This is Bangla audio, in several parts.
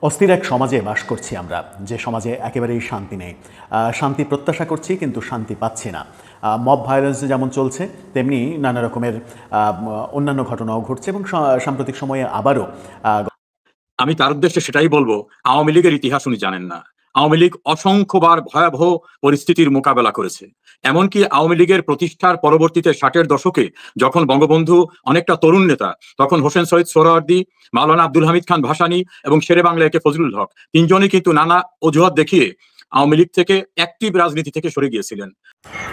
অস্থির এক সমাজে বাস করছি আমরা, যে সমাজে একেবারেই শান্তি নেই। শান্তি প্রত্যাশা করছি কিন্তু শান্তি পাচ্ছি না। মব ভায়োলেন্স যেমন চলছে, তেমনি নানা রকমের অন্যান্য ঘটনাও ঘটছে এবং সাম্প্রতিক সময়ে আবারও আমি তার উদ্দেশ্যে সেটাই বলবো, আওয়ামী লীগের ইতিহাস উনি জানেন না। আওয়ামী লীগ অসংখ্যবার ভয়াবহ পরিস্থিতির মোকাবেলা করেছে। এমনকি আওয়ামী লীগের প্রতিষ্ঠার পরবর্তীতে 60-এর দশকে যখন বঙ্গবন্ধু অনেকটা তরুণ নেতা, তখন হোসেন শহীদ সোহরাওয়ার্দী, মাওলানা আব্দুল হামিদ খান ভাসানী এবং শেরে বাংলা একে ফজলুল হক, তিনজনই কিন্তু নানা অজুহাত দেখিয়ে আওয়ামী লীগ থেকে অ্যাক্টিভ রাজনীতি থেকে সরে গিয়েছিলেন।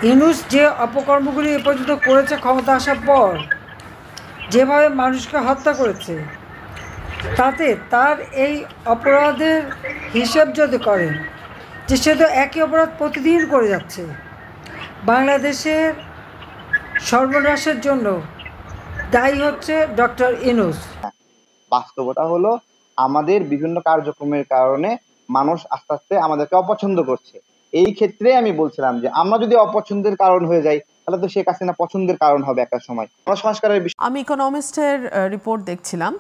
ইউনূস যে অপকর্মগুলি এ পর্যন্ত করেছে ক্ষমতা আসার পর, যেভাবে মানুষকে হত্যা করেছে, তাতে তার এই অপরাধের হিসেব যদি করেন, যে সে তো একই অপরাধ প্রতিদিন করে যাচ্ছে, বাংলাদেশের সর্বনাশের জন্য দায়ী হচ্ছে ডক্টর ইউনূস। বাস্তবতা হলো আমাদের বিভিন্ন কার্যক্রমের কারণে মানুষ আস্তে আস্তে আমাদেরকে অপছন্দ করছে। এই ক্ষেত্রে আমি বলছিলাম যে আমরা যদি অপছন্দের কারণ হয়ে যাই, তাহলে তো শেখ হাসিনা পছন্দের কারণ হবে একটা সময়। সংস্কারের বিষয়, আমি ইকোনমিস্টের রিপোর্ট দেখছিলাম,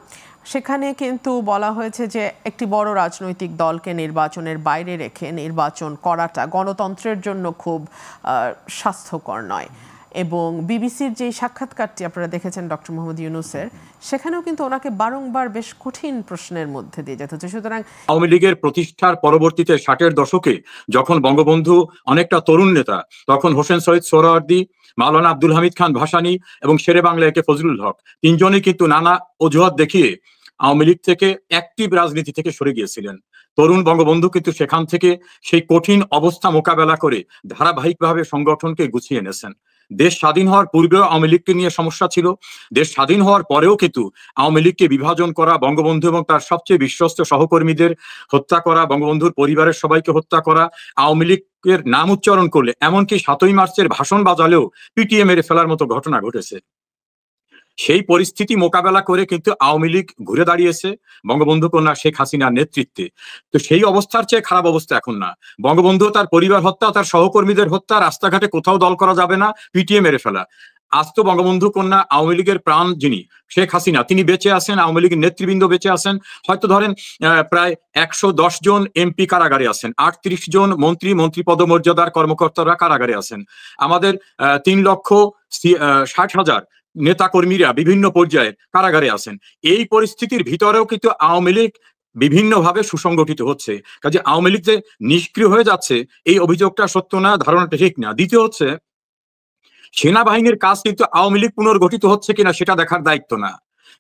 সেখানে কিন্তু বলা হয়েছে যে একটি বড় রাজনৈতিক দলকে নির্বাচনের বাইরে রেখে নির্বাচন করাটা গণতন্ত্রের জন্য খুব স্বাস্থ্যকর নয়। এবং বিবিসির যে সাক্ষাৎকারটি আপনারা দেখেছেন ডক্টর মোহাম্মদ ইউনূসের, সেখানেও কিন্তু ওনাকে বারংবার বেশ কঠিন প্রশ্নের মধ্যে দিয়ে যেতে হচ্ছে। সুতরাং আওয়ামী লীগের প্রতিষ্ঠার পরবর্তীতে 60-এর দশকে যখন বঙ্গবন্ধু অনেকটা তরুণ নেতা, তখন হোসেন শহীদ সোহরাওয়ার্দী, মাওলানা আব্দুল হামিদ খান ভাসানী এবং শেরে বাংলা একে ফজলুল হক, তিনজনই কিন্তু নানা অজুহাত দেখিয়ে আওয়ামী লীগ থেকে অ্যাক্টিভ রাজনীতি থেকে সরে গিয়েছিলেন। তরুণ বঙ্গবন্ধু কিন্তু সেখান থেকে সেই কঠিন অবস্থা মোকাবেলা করে ধারাবাহিকভাবে সংগঠনকে গুছিয়ে এনেছেন। দেশ স্বাধীন হওয়ার পূর্বেও আওয়ামী লীগকে নিয়ে সমস্যা ছিল, দেশ স্বাধীন হওয়ার পরেও কিন্তু আওয়ামী লীগকে বিভাজন করা, বঙ্গবন্ধু এবং তার সবচেয়ে বিশ্বস্ত সহকর্মীদের হত্যা করা, বঙ্গবন্ধুর পরিবারের সবাইকে হত্যা করা, আওয়ামী লীগের নাম উচ্চারণ করলে এমনকি 7ই মার্চের ভাষণ বাজালেও পিটিএ মেরে ফেলার মতো ঘটনা ঘটেছে। সেই পরিস্থিতি মোকাবেলা করে কিন্তু আওয়ামী লীগ ঘুরে দাঁড়িয়েছে বঙ্গবন্ধু কন্যা শেখ হাসিনার নেতৃত্বে। তো সেই অবস্থার চেয়ে খারাপ অবস্থা এখন না। বঙ্গবন্ধু তার পরিবার হত্যা, তার সহকর্মীদের হত্যা, রাস্তাঘাটে কোথাও দল করা যাবে না, পিটিএ মেরে ফেলা। আজ তো বঙ্গবন্ধু কন্যা আওয়ামী লীগের প্রাণ যিনি শেখ হাসিনা, তিনি বেঁচে আছেন, আওয়ামী লীগের নেতৃবৃন্দ বেঁচে আছেন। হয়তো ধরেন প্রায় 110 জন এমপি কারাগারে আছেন, 38 জন মন্ত্রী পদমর্যাদার কর্মকর্তারা কারাগারে আছেন। আমাদের 3,60,000 নেতা কর্মীরা বিভিন্ন পর্যায়ে কারাগারে আছেন। এই পরিস্থিতির ভিতরেও কিন্তু আওয়ামী লীগ বিভিন্নভাবে সুসংগঠিত হচ্ছে। কাজে আওয়ামী লীগ যে নিষ্ক্রিয় হয়ে যাচ্ছে, এই অভিযোগটা সত্য না, ধারণাটা ঠিক না। দ্বিতীয় হচ্ছে, সেনাবাহিনীর কাজ কিন্তু আওয়ামী লীগ পুনর্গঠিত হচ্ছে কিনা সেটা দেখার দায়িত্ব না।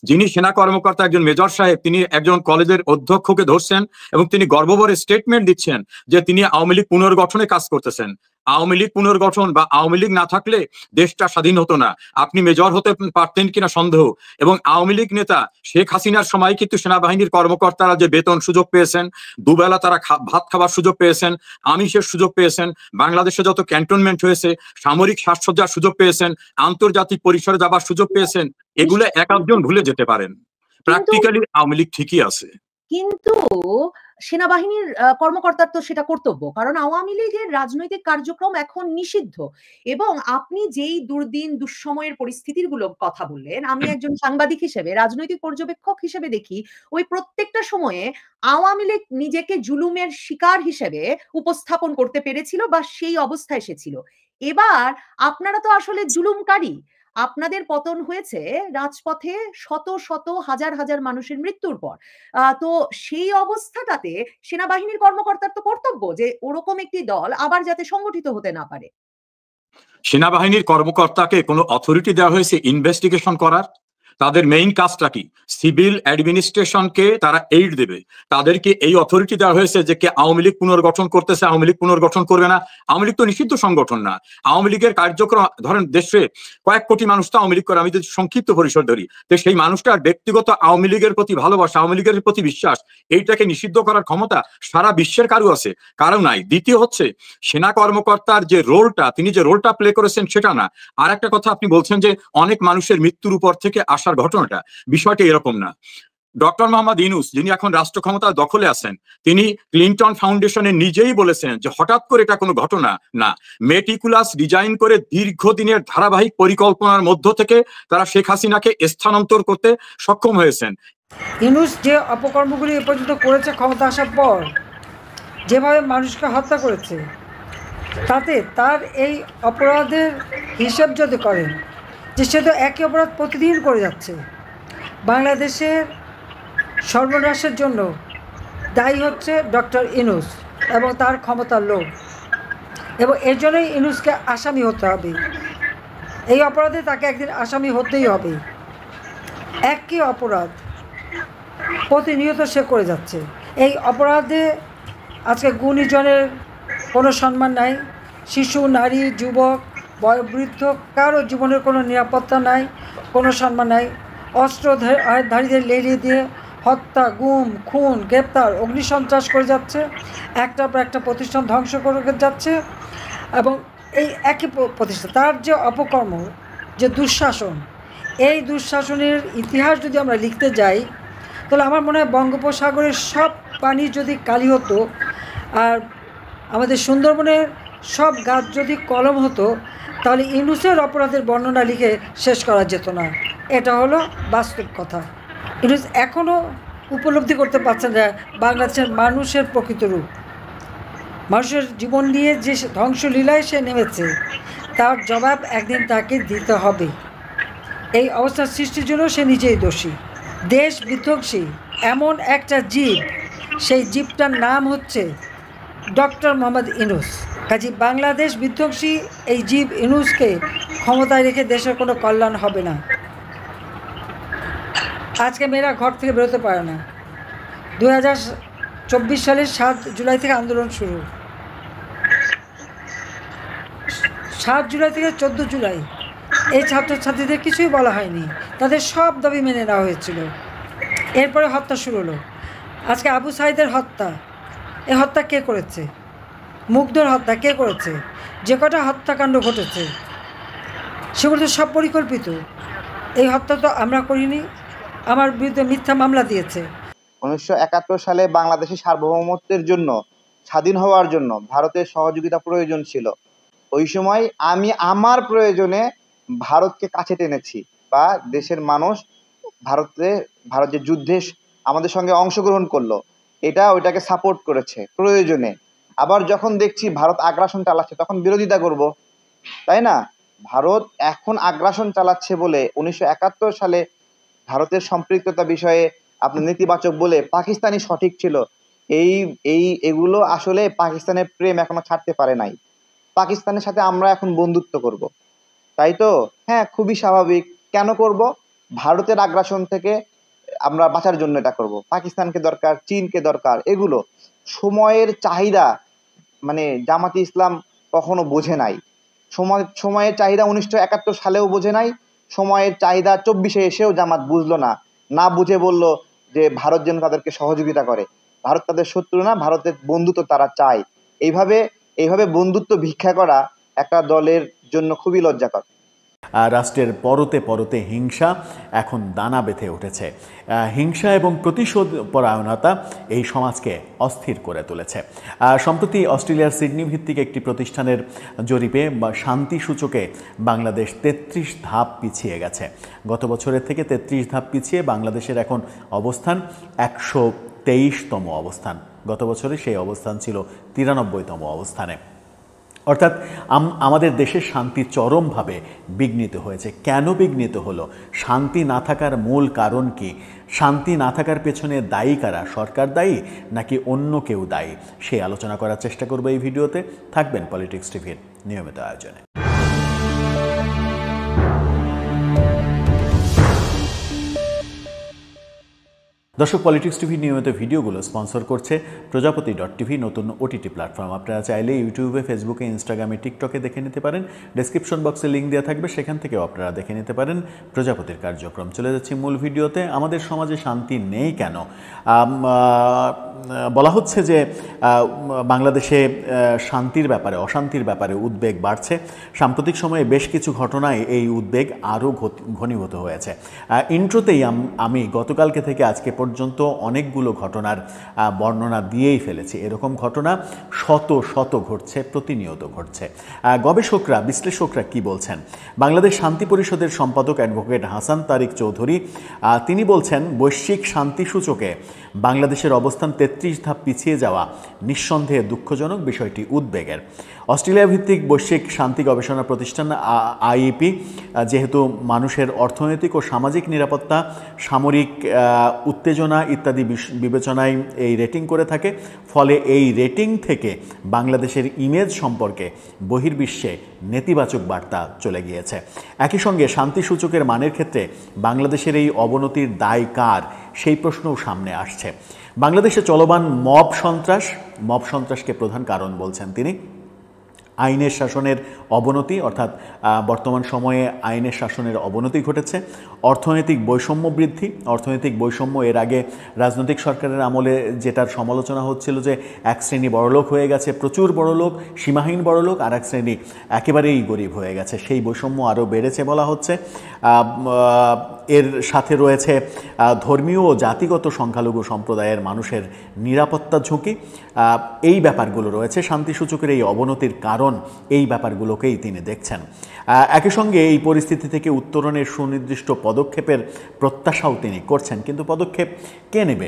যিনি সেনা কর্মকর্তা, একজন মেজর সাহেব, তিনি একজন কলেজের অধ্যক্ষকে ধরছেন এবং তিনি গর্বভরে স্টেটমেন্ট দিচ্ছেন যে তিনি আওয়ামী লীগ পুনর্গঠনে কাজ করতেছেন। আওয়ামী লীগ পুনর্গঠন বা আওয়ামী লীগ না থাকলে দেশটা স্বাধীন হতো না, আপনি মেজর হতে পারতেন কিনা সন্দেহ। এবং আওয়ামী লীগ নেতা শেখ হাসিনার সময় কিন্তু সেনাবাহিনীর কর্মকর্তারা যে বেতন সুযোগ পেয়েছেন, দুবেলা তারা ভাত খাবার সুযোগ পেয়েছেন, আমিষের সুযোগ পেয়েছেন, বাংলাদেশে যত ক্যান্টনমেন্ট হয়েছে সামরিক সাজসজ্জার সুযোগ পেয়েছেন, আন্তর্জাতিক পরিসরে যাবার সুযোগ পেয়েছেন, এগুলো এক একজন ভুলে যেতে পারেন। প্র্যাকটিক্যালি আওয়ামী লীগ ঠিকই আছে, কিন্তু সেনাবাহিনীর কর্মকর্তার তো সেটা কর্তব্য, কারণ আওয়ামী লীগের রাজনৈতিক কার্যক্রম এখন নিষিদ্ধ। এবং আপনি যেই দুর্দিন দুঃসময়ের পরিস্থিতির গুলো কথা বললেন, আমি একজন সাংবাদিক হিসেবে, রাজনৈতিক পর্যবেক্ষক হিসেবে দেখি ওই প্রত্যেকটা সময়ে আওয়ামী লীগ নিজেকে জুলুমের শিকার হিসেবে উপস্থাপন করতে পেরেছিল বা সেই অবস্থা এসেছিল। এবার আপনারা তো আসলে জুলুমকারী। আপনাদের পতন হয়েছে রাজপথে শত শত হাজার হাজার মানুষের মৃত্যুর পর। তো সেই অবস্থাটাতে সেনাবাহিনীর কর্মকর্তার তো কর্তব্য যে ওরকম একটি দল আবার যাতে সংগঠিত হতে না পারে। সেনাবাহিনীর কর্মকর্তাকে কোনো অথরিটি দেওয়া হয়েছে ইনভেস্টিগেশন করার? তাদের মেইন কাজটা কি? সিভিল অ্যাডমিনিস্ট্রেশনকে তারা এইড দেবে। তাদেরকে এই অথরিটি দেওয়া হয়েছে যে কে আওয়ামী লীগ পুনর্গঠন করতেছে, আওয়ামী লীগ পুনর্গঠন করবে না। আওয়ামী লীগ তো নিষিদ্ধ সংগঠন না। আওয়ামী লীগের কার্যক্রম, ধরেন দেশে কয়েক কোটি মানুষ তো আওয়ামী লীগ করে, আমি যদি সংক্ষিপ্ত পরিসর ধরি, তো সেই মানুষটার ব্যক্তিগত আওয়ামী লীগের প্রতি ভালোবাসা, আওয়ামী লীগের প্রতি বিশ্বাস, এইটাকে নিষিদ্ধ করার ক্ষমতা সারা বিশ্বের কারো আছে? কারো নাই। দ্বিতীয় হচ্ছে, সেনা কর্মকর্তার যে রোলটা, তিনি যে রোলটা প্লে করেছেন সেটা না। আর একটা কথা, আপনি বলছেন যে অনেক মানুষের মৃত্যুর উপর থেকে আসার ঘটনাটা, বিষয়টা এরকম না। ডক্টর মোহাম্মদ ইউনূস, যিনি এখন রাষ্ট্র ক্ষমতা দখলে আছেন, তিনি ক্লিনটন ফাউন্ডেশনে নিজেই বলেছেন যে হঠাৎ করে এটা কোনো ঘটনা না, মেটিকুলাস ডিজাইন করে দীর্ঘদিনের ধারাবাহিক পরিকল্পনার মধ্য থেকে তারা শেখ হাসিনাকে স্থানান্তর করতে সক্ষম হয়েছেন। ইউনূস যে অপকর্মগুলি এ পর্যন্ত করেছে ক্ষমতা আসার পর, যেভাবে মানুষকে হত্যা করেছে, তাতে তার এই অপরাধের হিসাব যদি করেন যে সে তো একই অপরাধ প্রতিদিন করে যাচ্ছে। বাংলাদেশের সর্বনাশের জন্য দায়ী হচ্ছে ডক্টর ইউনূস এবং তার ক্ষমতার লোভ, এবং এর জন্যই ইউনূসকে আসামি হতে হবে। এই অপরাধে তাকে একদিন আসামি হতেই হবে। একই অপরাধ প্রতিনিয়ত সে করে যাচ্ছে। এই অপরাধে আজকে গুণীজনের কোনো সম্মান নাই, শিশু, নারী, যুবক, বয়োবৃদ্ধ কারো জীবনের কোনো নিরাপত্তা নাই, কোনো সম্মান নাই। অস্ত্রধারীদের লেলিয়ে দিয়ে হত্যা, গুম, খুন, গ্রেপ্তার, অগ্নিসন্ত্রাস করে যাচ্ছে, একটার পর একটা প্রতিষ্ঠান ধ্বংস করে যাচ্ছে। এবং এই একই প্রতিষ্ঠান, তার যে অপকর্ম, যে দুঃশাসন, এই দুঃশাসনের ইতিহাস যদি আমরা লিখতে যাই, তাহলে আমার মনে হয় বঙ্গোপসাগরের সব পানি যদি কালি হতো আর আমাদের সুন্দরবনের সব গাছ যদি কলম হতো, তাহলে ইউনূসের অপরাধের বর্ণনা লিখে শেষ করা যেত না। এটা হলো বাস্তব কথা। ইউনূস এখনও উপলব্ধি করতে পারছেন না বাংলাদেশের মানুষের প্রকৃত রূপ। মানুষের জীবন নিয়ে যে ধ্বংসলীলায় সে নেমেছে, তার জবাব একদিন তাকে দিতে হবে। এই অবস্থার সৃষ্টির জন্য সে নিজেই দোষী। দেশ বিধ্বংসী এমন একটা জীব, সেই জীবটার নাম হচ্ছে ডক্টর মোহাম্মদ ইউনূস। কাজী বাংলাদেশ বিধ্বংসী এই জীব ইউনূসকে ক্ষমতায় রেখে দেশের কোনো কল্যাণ হবে না। আজকে মেয়েরা ঘর থেকে বেরোতে পারে না। 2024 সালের 7 জুলাই থেকে আন্দোলন শুরু। 7 জুলাই থেকে 14 জুলাই এই ছাত্রছাত্রীদের কিছুই বলা হয়নি, তাদের সব দাবি মেনে নেওয়া হয়েছিল। এরপরে হত্যা শুরু হলো। আজকে আবু সাঈদের হত্যা, এই হত্যা কে করেছে? মুগ্ধর হত্যা কে করেছে? যে কটা হত্যাকাণ্ড ঘটেছে সেগুলো তো সব পরিকল্পিত। এই হত্যা তো আমরা করিনি। আমার বিরুদ্ধে মিথ্যা মামলা দিয়েছে। 1971 সালে বাংলাদেশের সার্বভৌমত্বের জন্য, স্বাধীন হওয়ার জন্য ভারতের সহযোগিতা প্রয়োজন ছিল। ওই সময় আমি আমার প্রয়োজনে ভারতকে কাছে টেনেছি, বা দেশের মানুষ ভারত যে যুদ্ধে আমাদের সঙ্গে অংশগ্রহণ করলো, ওইটাকে সাপোর্ট করেছে প্রয়োজনে। আবার যখন দেখছি ভারত আগ্রাসন চালাচ্ছে, তখন বিরোধিতা করব, তাই না? ভারত এখন আগ্রাসন চালাচ্ছে বলে 1971 সালে ভারতের সম্পৃক্ততা বিষয়ে আপনি নেতিবাচক বলে পাকিস্তানি সঠিক ছিল, এগুলো আসলে পাকিস্তানের প্রেম এখনো ছাড়তে পারে নাই। পাকিস্তানের সাথে আমরা এখন বন্ধুত্ব করব, তাই তো? হ্যাঁ, খুবই স্বাভাবিক। কেন করব? ভারতের আগ্রাসন থেকে আমরা বাঁচার জন্য এটা করব। পাকিস্তানকে দরকার, চীনকে দরকার, এগুলো সময়ের চাহিদা। মানে জামাতে ইসলাম কখনো বোঝে নাই সময়ের চাহিদা। 1971 সালেও বোঝে নাই সময়ের চাহিদা। 24-এ এসেও জামাত বুঝলো না, না বুঝে বলল যে ভারত যেন তাদেরকে সহযোগিতা করে। ভারত তাদের শত্রু না, ভারতের বন্ধুত্ব তারা চায়। এইভাবে বন্ধুত্ব ভিক্ষা করা একটা দলের জন্য খুবই লজ্জাকর। রাষ্ট্রের পরতে পরতে হিংসা এখন দানা বেঁধে উঠেছে। হিংসা এবং প্রতিশোধ পরায়ণতা এই সমাজকে অস্থির করে তুলেছে। সম্প্রতি অস্ট্রেলিয়ার সিডনি ভিত্তিক একটি প্রতিষ্ঠানের জরিপে শান্তি সূচকে বাংলাদেশ 33 ধাপ পিছিয়ে গেছে। গত বছরের থেকে 33 ধাপ পিছিয়ে বাংলাদেশের এখন অবস্থান 123তম অবস্থান। গত বছরে সেই অবস্থান ছিল 93তম অবস্থানে। অর্থাৎ আমাদের দেশের শান্তি চরমভাবে বিঘ্নিত হয়েছে। কেন বিঘ্নিত হলো? শান্তি না থাকার মূল কারণ কি? শান্তি না থাকার পেছনে দায়ী কারা? সরকার দায়ী নাকি অন্য কেউ দায়ী? সেই আলোচনা করার চেষ্টা করবো এই ভিডিওতে। থাকবেন পলিটিক্স টিভির নিয়মিত আয়োজনে। দর্শক, পলিটিক্স টিভি নিয়মিত ভিডিওগুলো স্পন্সর করছে প্রজাপতি.tv, নতুন ওটিটি প্ল্যাটফর্ম। আপনারা চাইলে ইউটিউবে, ফেসবুকে, ইনস্টাগ্রামে, টিকটকে দেখে নিতে পারেন। ডেসক্রিপশন বক্সে লিঙ্ক দেওয়া থাকবে, সেখান থেকেও আপনারা দেখে নিতে পারেন প্রজাপতির কার্যক্রম। চলে যাচ্ছি মূল ভিডিওতে। আমাদের সমাজে শান্তি নেই কেন? বলা হচ্ছে যে বাংলাদেশে শান্তির ব্যাপারে অশান্তির ব্যাপারে উদ্বেগ বাড়ছে। সাম্প্রতিক সময়ে বেশ কিছু ঘটনায় এই উদ্বেগ আরও ঘনীভূত হয়েছে। ইন্ট্রোতেই আমি গতকালকে থেকে আজকে পর্যন্ত অনেকগুলো ঘটনার বর্ণনা দিয়েই ফেলেছি। এরকম ঘটনা শত শত ঘটছে, প্রতিনিয়ত ঘটছে। গবেষকরা, বিশ্লেষকরা কি বলছেন? বাংলাদেশ শান্তি পরিষদের সম্পাদক অ্যাডভোকেট হাসান তারিক চৌধুরী তিনি বলছেন, বৈশ্বিক শান্তি সূচকে বাংলাদেশের অবস্থান 33 ধাপ পিছিয়ে যাওয়া নিঃসন্দেহে দুঃখজনক, বিষয়টি উদ্বেগের। অস্ট্রেলিয়া ভিত্তিক বৈশ্বিক শান্তি গবেষণা প্রতিষ্ঠান আইইপি যেহেতু মানুষের অর্থনৈতিক ও সামাজিক নিরাপত্তা, সামরিক উত্তেজনা ইত্যাদি বিবেচনায় এই রেটিং করে থাকে, ফলে এই রেটিং থেকে বাংলাদেশের ইমেজ সম্পর্কে বহির্বিশ্বে নেতিবাচক বার্তা চলে গিয়েছে। একই সঙ্গে শান্তি সূচকের মানের ক্ষেত্রে বাংলাদেশের এই অবনতির দায় কার, সেই প্রশ্নও সামনে আসছে। বাংলাদেশে চলমান মব সন্ত্রাসকে প্রধান কারণ বলছেন তিনি। আইনের শাসনের অবনতি, অর্থাৎ বর্তমান সময়ে আইনের শাসনের অবনতি ঘটেছে। অর্থনৈতিক বৈষম্য বৃদ্ধি, অর্থনৈতিক বৈষম্য এর আগে রাজনৈতিক সরকারের আমলে যেটার সমালোচনা হচ্ছিল যে এক শ্রেণী বড়লোক হয়ে গেছে, প্রচুর বড়লোক, সীমাহীন বড়লোক, আর এক শ্রেণী একেবারেই গরিব হয়ে গেছে, সেই বৈষম্য আরও বেড়েছে বলা হচ্ছে। এর সাথে রয়েছে ধর্মীয় ও জাতিগত সংখ্যালঘু সম্প্রদায়ের মানুষের নিরাপত্তা ঝুঁকি। এই ব্যাপারগুলো রয়েছে। শান্তি সূচকের এই অবনতির কারণ, এই ব্যাপারগুলোকেই তিনি দেখছেন। একই সঙ্গে এই পরিস্থিতি থেকে উত্তরণের সুনির্দিষ্ট পদক্ষেপের প্রত্যাশাও তিনি করছেন। কিন্তু পদক্ষেপ কে নেবে?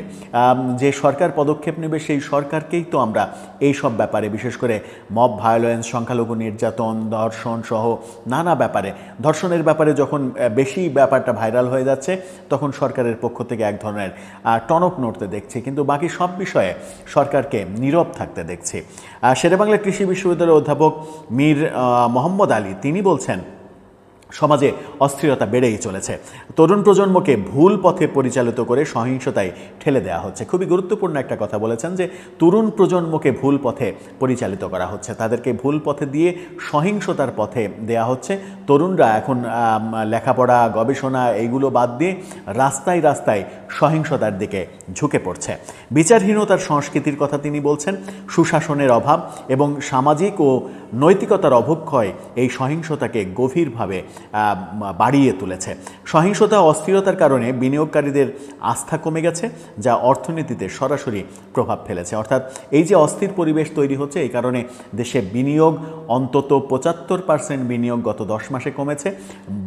যে সরকার পদক্ষেপ নেবে সেই সরকারকেই তো আমরা এই সব ব্যাপারে, বিশেষ করে মব ভায়োলেন্স, সংখ্যালঘু নির্যাতন, ধর্ষণ সহ নানা ব্যাপারে, ধর্ষণের ব্যাপারে যখন বেশি ব্যাপারটা ভাইরাল হয়ে যাচ্ছে তখন সরকারের পক্ষ থেকে এক ধরনের টনক নড়তে দেখছি, কিন্তু বাকি সব বিষয়ে সরকারকে নীরব থাকতে দেখছি। শেরেবাংলা কৃষি বিশ্ববিদ্যালয়ের অধ্যাপক মীর মোহাম্মদ আলী তিনি বলছেন, সমাজে অস্থিরতা বেড়েই চলেছে, তরুণ প্রজন্মকে ভুল পথে পরিচালিত করে সহিংসতায় ঠেলে দেওয়া হচ্ছে। খুবই গুরুত্বপূর্ণ একটা কথা বলেছেন যে তরুণ প্রজন্মকে ভুল পথে পরিচালিত করা হচ্ছে, তাদেরকে ভুল পথে দিয়ে সহিংসতার পথে দেয়া হচ্ছে। তরুণরা এখন লেখাপড়া, গবেষণা এইগুলো বাদ দিয়ে রাস্তায় রাস্তায় সহিংসতার দিকে ঝুঁকে পড়ছে। বিচারহীনতার সংস্কৃতির কথা তিনি বলছেন। সুশাসনের অভাব এবং সামাজিক ও নৈতিকতার অবক্ষয় এই সহিংসতাকে গভীরভাবে বাড়িয়ে তুলেছে। সহিংসতা ও অস্থিরতার কারণে বিনিয়োগকারীদের আস্থা কমে গেছে, যা অর্থনীতিতে সরাসরি প্রভাব ফেলেছে। অর্থাৎ এই যে অস্থির পরিবেশ তৈরি হচ্ছে, এই কারণে দেশে বিনিয়োগ অন্তত 75% বিনিয়োগ গত 10 মাসে কমেছে।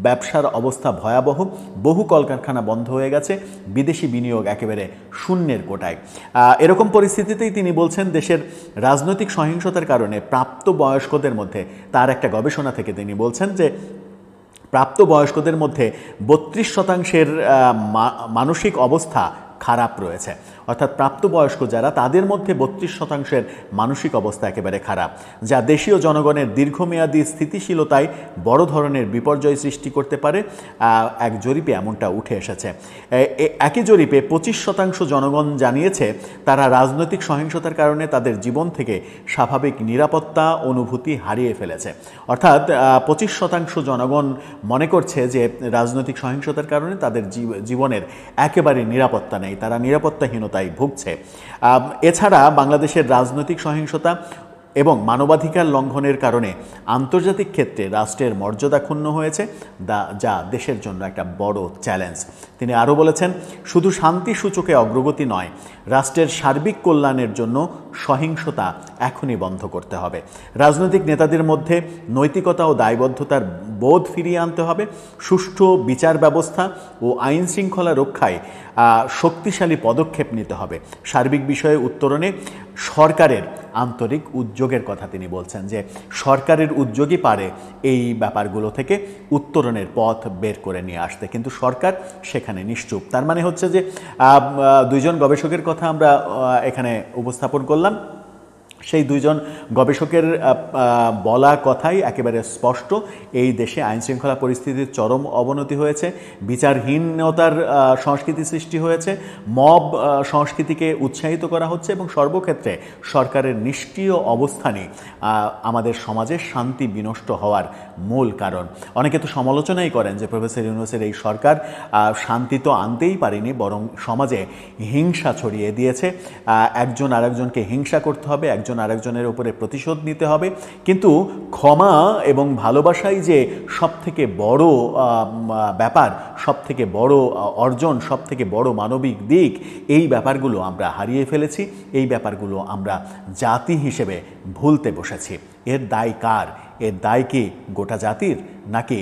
ব্যবসার অবস্থা ভয়াবহ, বহু কলকারখানা বন্ধ হয়ে গেছে, বিদেশি বিনিয়োগ একেবারে শূন্যের কোটায়। এরকম পরিস্থিতিতেই তিনি বলছেন, দেশের রাজনৈতিক সহিংসতার কারণে প্রাপ্তবয়স্কদের মধ্যে, তার একটা গবেষণা থেকে তিনি বলছেন যে প্রাপ্তবয়স্কদের মধ্যে 32% মানসিক অবস্থা খারাপ রয়েছে। অর্থাৎ প্রাপ্তবয়স্ক যারা, তাদের মধ্যে 32% মানসিক অবস্থা একেবারে খারাপ, যা দেশীয় জনগণের দীর্ঘমেয়াদী স্থিতিশীলতায় বড় ধরনের বিপর্যয় সৃষ্টি করতে পারে। এক জরিপে এমনটা উঠে এসেছে। একই জরিপে 25% জনগণ জানিয়েছে তারা রাজনৈতিক সহিংসতার কারণে তাদের জীবন থেকে স্বাভাবিক নিরাপত্তা অনুভূতি হারিয়ে ফেলেছে। অর্থাৎ 25% জনগণ মনে করছে যে রাজনৈতিক সহিংসতার কারণে তাদের জীবনের একেবারে নিরাপত্তা নেই, তারা নিরাপত্তাহীনতায় ভুগছে। এছাড়া বাংলাদেশের রাজনৈতিক সহিংসতা এবং মানবাধিকার লঙ্ঘনের কারণে আন্তর্জাতিক ক্ষেত্রে রাষ্ট্রের মর্যাদা ক্ষুণ্ণ হয়েছে, যা দেশের জন্য একটা বড় চ্যালেঞ্জ। তিনি আরও বলেছেন, শুধু শান্তি সূচকে অগ্রগতি নয়, রাষ্ট্রের সার্বিক কল্যাণের জন্য সহিংসতা এখনই বন্ধ করতে হবে। রাজনৈতিক নেতাদের মধ্যে নৈতিকতা ও দায়বদ্ধতার বোধ ফিরিয়ে আনতে হবে। সুষ্ঠু বিচার ব্যবস্থা ও আইন শৃঙ্খলা রক্ষায় শক্তিশালী পদক্ষেপ নিতে হবে। সার্বিক বিষয়ে উত্তরণে সরকারের আন্তরিক উদ্যোগের কথা তিনি বলছেন, যে সরকারের উদ্যোগই পারে এই ব্যাপারগুলো থেকে উত্তরণের পথ বের করে নিয়ে আসতে, কিন্তু সরকার সেখানে নিশ্চুপ। তার মানে হচ্ছে যে দুইজন গবেষকের কথা আমরা এখানে উপস্থাপন করলাম। সেই দুইজন গবেষকের বলা কথাই একেবারে স্পষ্ট, এই দেশে আইনশৃঙ্খলা পরিস্থিতির চরম অবনতি হয়েছে, বিচারহীনতার সংস্কৃতি সৃষ্টি হয়েছে, মব সংস্কৃতিকে উৎসাহিত করা হচ্ছে এবং সর্বক্ষেত্রে সরকারের নিষ্ক্রিয় অবস্থানই আমাদের সমাজে শান্তি বিনষ্ট হওয়ার মূল কারণ। অনেকে তো সমালোচনাই করেন যে প্রফেসর ইউনূসের এই সরকার শান্তি তো আনতেই পারেনি, বরং সমাজে হিংসা ছড়িয়ে দিয়েছে। একজন আরেকজনকে হিংসা করতে হবে, একজন আরেকজনের উপরে প্রতিশোধ নিতে হবে, কিন্তু ক্ষমা এবং ভালোবাসাই যে সবথেকে বড় ব্যাপার, সবথেকে বড় অর্জন, সবথেকে বড় মানবিক দিক, এই ব্যাপারগুলো আমরা হারিয়ে ফেলেছি, এই ব্যাপারগুলো আমরা জাতি হিসেবে ভুলতে বসেছি। এর দায় কার? এর দায় কি গোটা জাতির, নাকি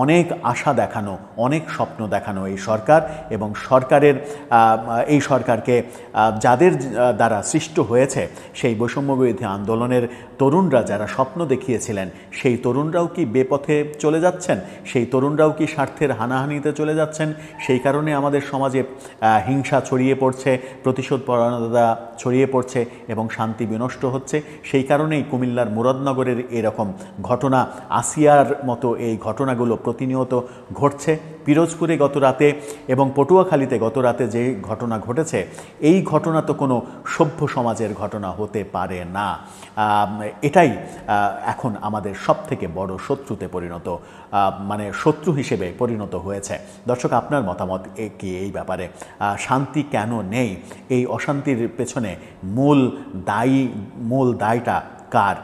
অনেক আশা দেখানো, অনেক স্বপ্ন দেখানো এই সরকার এবং সরকারের এই সরকারকে যাদের দ্বারা সৃষ্ট হয়েছে সেই বৈষম্যবিরোধী আন্দোলনের তরুণরা যারা স্বপ্ন দেখিয়েছিলেন, সেই তরুণরাও কি বেপথে চলে যাচ্ছেন? সেই তরুণরাও কি স্বার্থের হানাহানিতে চলে যাচ্ছেন? সেই কারণে আমাদের সমাজে হিংসা ছড়িয়ে পড়ছে, প্রতিশোধ পরায়ণতা ছড়িয়ে পড়ছে এবং শান্তি বিনষ্ট হচ্ছে। সেই কারণেই কুমিল্লার মুরাদনগরের এরকম ঘটনা, আসিয়ার মতো এই ঘটনাগুলো প্রতিনিয়ত ঘটছে। পিরোজপুরে গত রাতে এবং পটুয়াখালীতে গত রাতে যে ঘটনা ঘটেছে, এই ঘটনা তো কোনো সভ্য সমাজের ঘটনা হতে পারে না। এটাই এখন আমাদের সবথেকে বড় শত্রুতে পরিণত, মানে শত্রু হিসেবে পরিণত হয়েছে। দর্শক, আপনার মতামত কি এই ব্যাপারে? শান্তি কেন নেই? এই অশান্তির পেছনে মূল দায়টা কার?